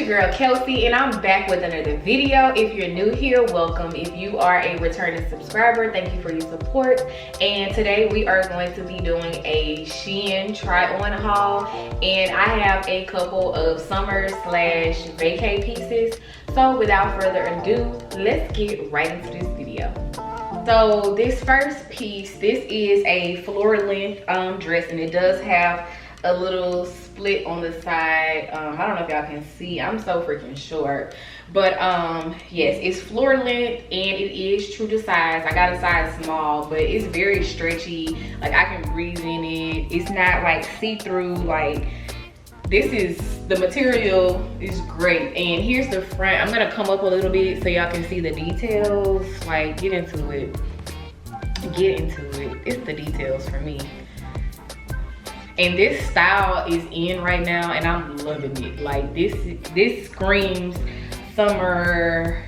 your girl Kelsey, and I'm back with another video. If you're new here, welcome. If you are a returning subscriber, thank you for your support. And today we are going to be doing a SHEIN Try On Haul, and I have a couple of summer slash vacay pieces. So without further ado, let's get right into this video. So this first piece, this is a floor length dress, and it does have a little split on the side. I don't know if y'all can see, I'm so freaking short, but yes, it's floor length and it is true to size. I got a size small, but it's very stretchy, like I can breathe in it. It's not like see-through. Like, this is, the material is great. And here's the front. I'm gonna come up a little bit so y'all can see the details. Like, get into it, it's the details for me. And this style is in right now and I'm loving it. Like, this screams summer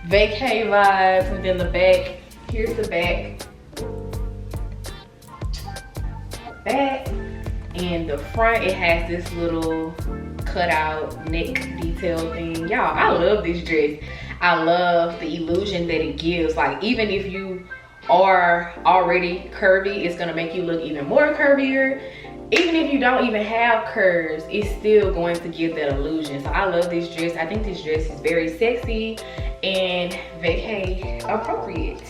vacay vibes. And then the back, here's the back. And the front, it has this little cutout neck detail thing. Y'all, I love this dress. I love the illusion that it gives. Like, even if you are already curvy, it's gonna make you look even more curvier. Even if you don't even have curves, it's still going to give that illusion. So I love this dress. I think this dress is very sexy and vacay appropriate.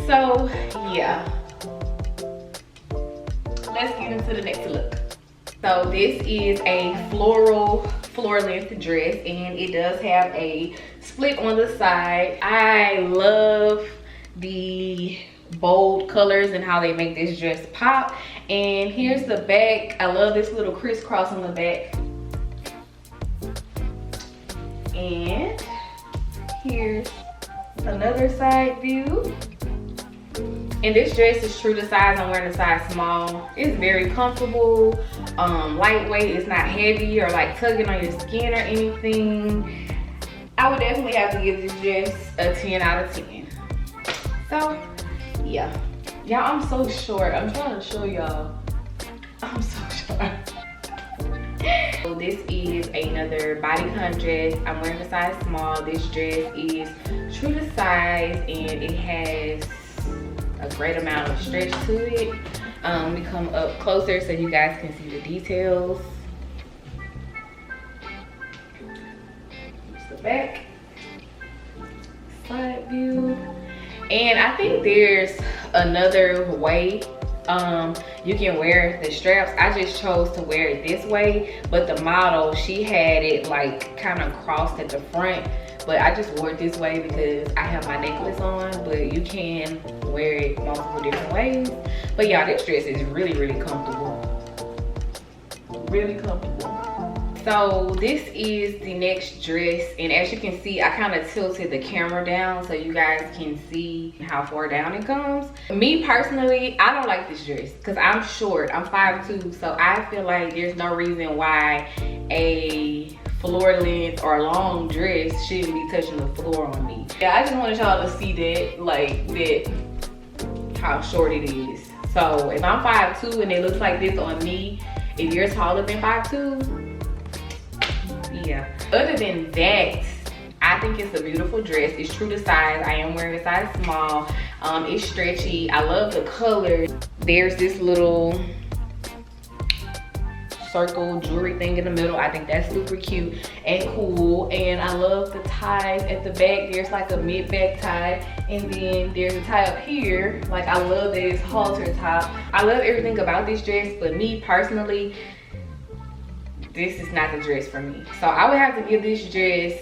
So yeah, let's get into the next look. So this is a floral floor length dress, and it does have a split on the side. I love the bold colors and how they make this dress pop. And here's the back. I love this little crisscross on the back. And here's another side view. And this dress is true to size. I'm wearing a size small. It's very comfortable, lightweight. It's not heavy or like tugging on your skin or anything. I would definitely have to give this dress a 10 out of 10. So yeah, y'all, I'm so short. I'm trying to show y'all, I'm so short. So this is another Bodycon dress. I'm wearing a size small. This dress is true to size and it has a great amount of stretch to it. We come up closer so you guys can see the details. Here's the back, side view. And I think there's another way you can wear the straps. I just chose to wear it this way, but the model, she had it like kind of crossed at the front, but I just wore it this way because I have my necklace on. But you can wear it multiple different ways. But yeah, this dress is really, really comfortable. Really comfortable. So this is the next dress, and as you can see, I kind of tilted the camera down so you guys can see how far down it comes. Me personally, I don't like this dress because I'm short. I'm 5'2", so I feel like there's no reason why a floor length or long dress shouldn't be touching the floor on me. Yeah, I just wanted y'all to see that, like that, how short it is. So if I'm 5'2" and it looks like this on me, if you're taller than 5'2", yeah. Other than that, I think it's a beautiful dress. It's true to size. I am wearing a size small. It's stretchy. I love the color. There's this little circle jewelry thing in the middle. I think that's super cute and cool. And I love the ties at the back. There's like a mid-back tie, and then there's a tie up here. Like, I love that it's halter top. I love everything about this dress, but me personally, this is not the dress for me. So I would have to give this dress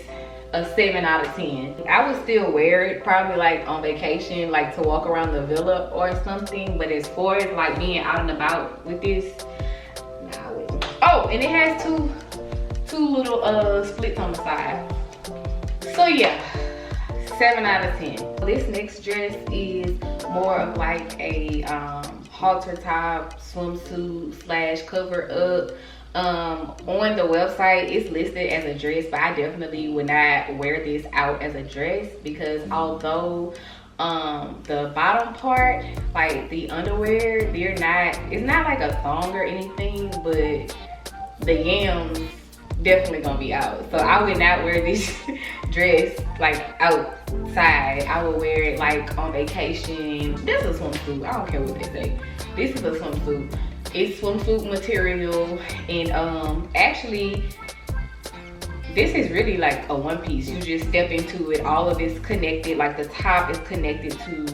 a 7 out of 10. I would still wear it probably like on vacation, like to walk around the villa or something. But as far as like being out and about with this, nah, I wouldn't. Oh, and it has two little splits on the side. So yeah, 7 out of 10. This next dress is more of like a halter top swimsuit slash cover up. On the website it's listed as a dress, but I definitely would not wear this out as a dress because although the bottom part, like the underwear, they're not, it's not like a thong or anything, but the yams definitely gonna be out. So I would not wear this dress like outside. I would wear it like on vacation. This is a swimsuit. I don't care what they say. This is a swimsuit. It's swimsuit material, and actually this is really like a one piece. You just step into it. All of it's connected. Like the top is connected to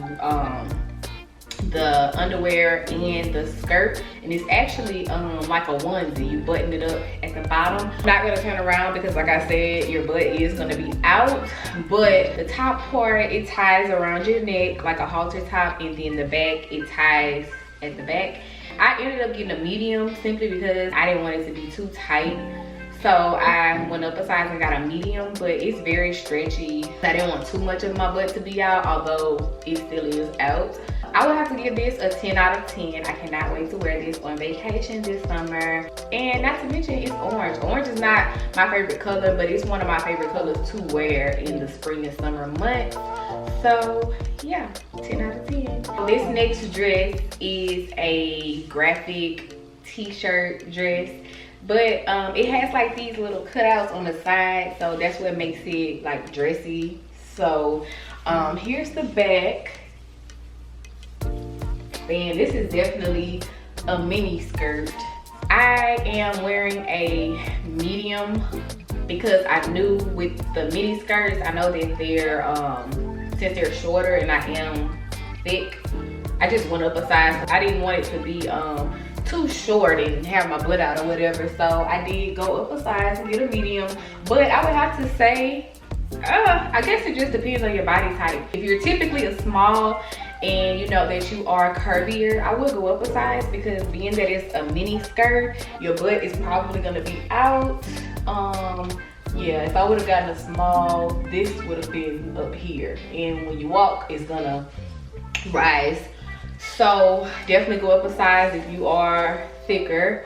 the underwear and the skirt, and it's actually like a onesie. You button it up at the bottom. I'm not gonna turn around because like I said, your butt is gonna be out, but the top part, it ties around your neck like a halter top, and then the back, it ties at the back. I ended up getting a medium simply because I didn't want it to be too tight. So I went up a size and got a medium, but it's very stretchy. I didn't want too much of my butt to be out, although it still is out. I would have to give this a 10 out of 10. I cannot wait to wear this on vacation this summer. And not to mention, it's orange. Orange is not my favorite color, but it's one of my favorite colors to wear in the spring and summer months. So yeah, 10 out of 10. This next dress is a graphic t-shirt dress. But it has like these little cutouts on the side, so that's what makes it like dressy. So here's the back. And this is definitely a mini skirt. I am wearing a medium because I knew with the mini skirts, I know that they're since they're shorter and I am thick, I just went up a size. I didn't want it to be too short and have my butt out or whatever, so I did go up a size and get a medium. But I would have to say, I guess it just depends on your body type. If you're typically a small and you know that you are curvier, I would go up a size, because being that it's a mini skirt, your butt is probably gonna be out. Yeah, if I would have gotten a small, this would have been up here, and when you walk, it's gonna rise. So definitely go up a size if you are thicker.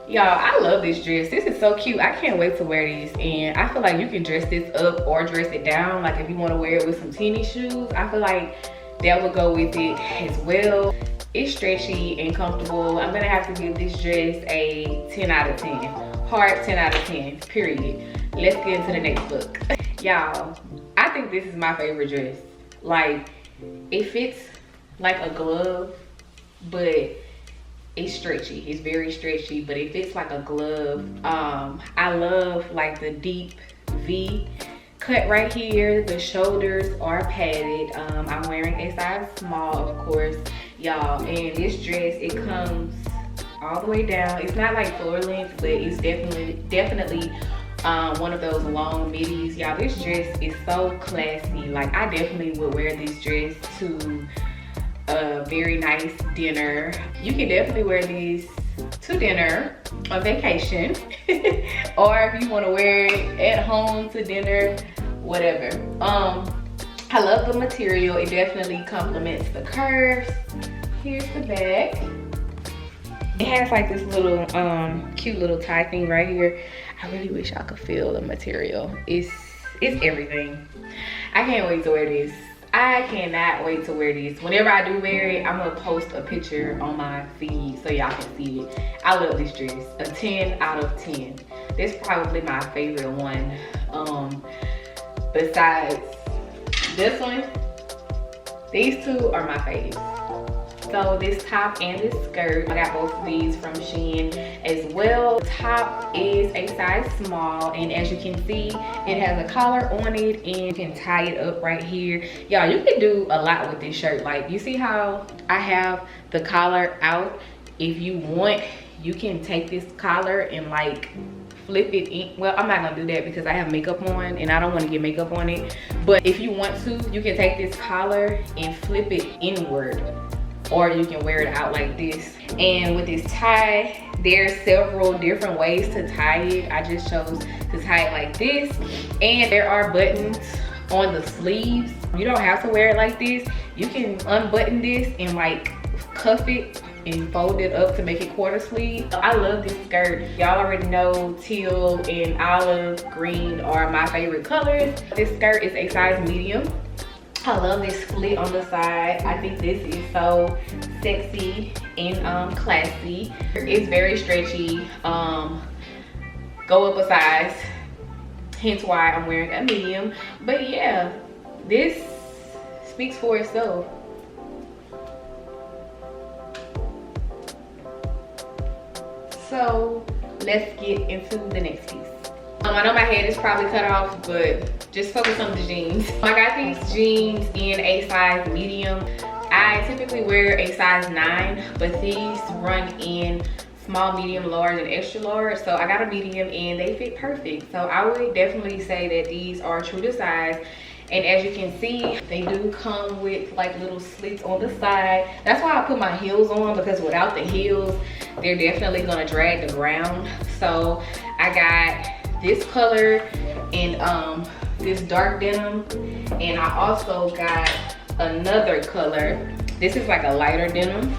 Y'all, I love this dress. This is so cute. I can't wait to wear this, and I feel like you can dress this up or dress it down. Like if you want to wear it with some tennis shoes, I feel like that would go with it as well. It's stretchy and comfortable. I'm gonna have to give this dress a 10 out of 10. Hard 10 out of 10, period. Let's get into the next look. Y'all, I think this is my favorite dress. Like, it fits like a glove, but it's stretchy. It's very stretchy, but it fits like a glove. I love like the deep V cut right here. The shoulders are padded. I'm wearing a size small, of course, y'all. And this dress, it comes all the way down. It's not like floor length, but it's definitely one of those long middies. Y'all, this dress is so classy. Like, I definitely would wear this dress to a very nice dinner. You can definitely wear these to dinner, on vacation, or if you want to wear it at home to dinner, whatever. I love the material. It definitely complements the curves. Here's the back. It has like this little cute little tie thing right here. I really wish I could feel the material. It's everything. I can't wait to wear this. I cannot wait to wear this. Whenever I do wear it, I'm gonna post a picture on my feed so y'all can see it. I love this dress. A 10 out of 10. This is probably my favorite one. Besides this one, these two are my faves. So this top and this skirt, I got both of these from SHEIN as well. The top is a size small, and as you can see, it has a collar on it, and you can tie it up right here. Y'all, you can do a lot with this shirt. Like, you see how I have the collar out? If you want, you can take this collar and like flip it in. Well, I'm not gonna do that because I have makeup on and I don't want to get makeup on it. But if you want to, you can take this collar and flip it inward, or you can wear it out like this. And with this tie, there's several different ways to tie it. I just chose to tie it like this. And there are buttons on the sleeves. You don't have to wear it like this. You can unbutton this and like cuff it and fold it up to make it quarter sleeve. I love this skirt. Y'all already know teal and olive green are my favorite colors. This skirt is a size medium. I love this slit on the side. I think this is so sexy and classy. It's very stretchy. go up a size, hence why I'm wearing a medium. But yeah, this speaks for itself. So let's get into the next piece. I know my head is probably cut off, but just focus on the jeans. I got these jeans in a size medium. I typically wear a size 9, but these run in small, medium, large, and extra large. So I got a medium and they fit perfect. So I would definitely say that these are true to size. And as you can see, they do come with like little slits on the side. That's why I put my heels on, because without the heels, they're definitely gonna drag the ground. So I got this color and this dark denim, and I also got another color. This is like a lighter denim,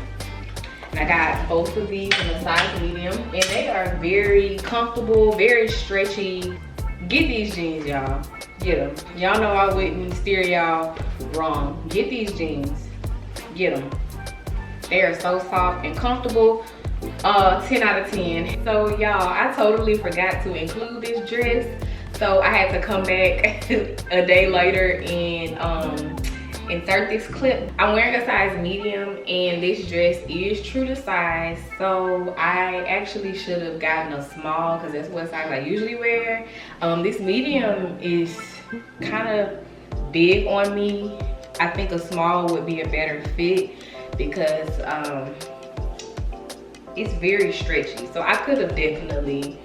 and I got both of these in a size medium, and they are very comfortable, very stretchy. Get these jeans, y'all. Get them. Y'all know I wouldn't steer y'all wrong. Get these jeans. Get them. They are so soft and comfortable. 10 out of 10. So y'all, I totally forgot to include this dress, so I had to come back a day later and insert this clip. I'm wearing a size medium, and this dress is true to size, so I actually should have gotten a small, because that's what size I usually wear. This medium is kind of big on me. I think a small would be a better fit, because it's very stretchy, so I could have definitely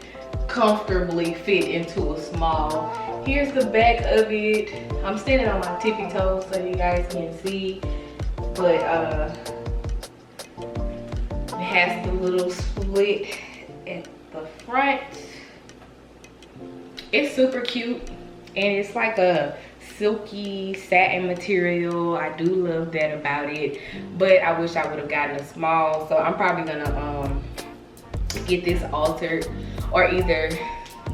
comfortably fit into a small. Here's the back of it. I'm standing on my tippy toes so you guys can see, but it has the little slit at the front. It's super cute, and it's like a silky satin material. I do love that about it, but I wish I would have gotten a small, so I'm probably gonna get this altered or either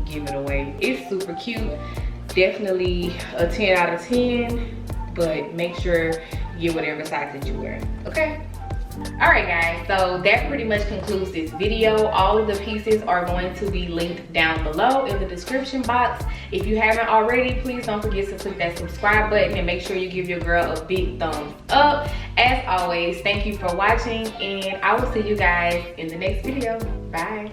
give it away. It's super cute, definitely a 10 out of 10, but make sure you get whatever size that you wear, okay? All right guys, so that pretty much concludes this video. All of the pieces are going to be linked down below in the description box. If you haven't already, please don't forget to click that subscribe button and make sure you give your girl a big thumbs up. As always, thank you for watching, and I will see you guys in the next video. Bye.